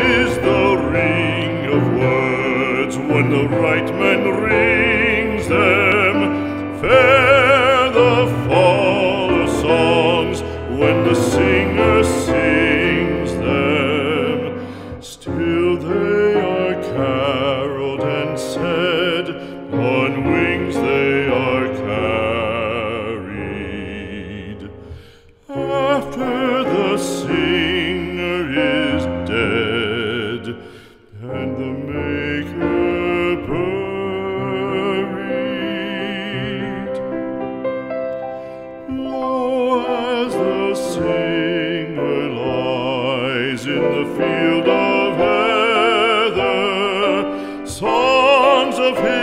is the ring of words when the right man rings them. Fair the fall of songs when the singer sings them. Still they are caroled and said, on wings they are carried. After the singer is dead and the maker buried, lo, as the singer lies in the field of heather, songs of his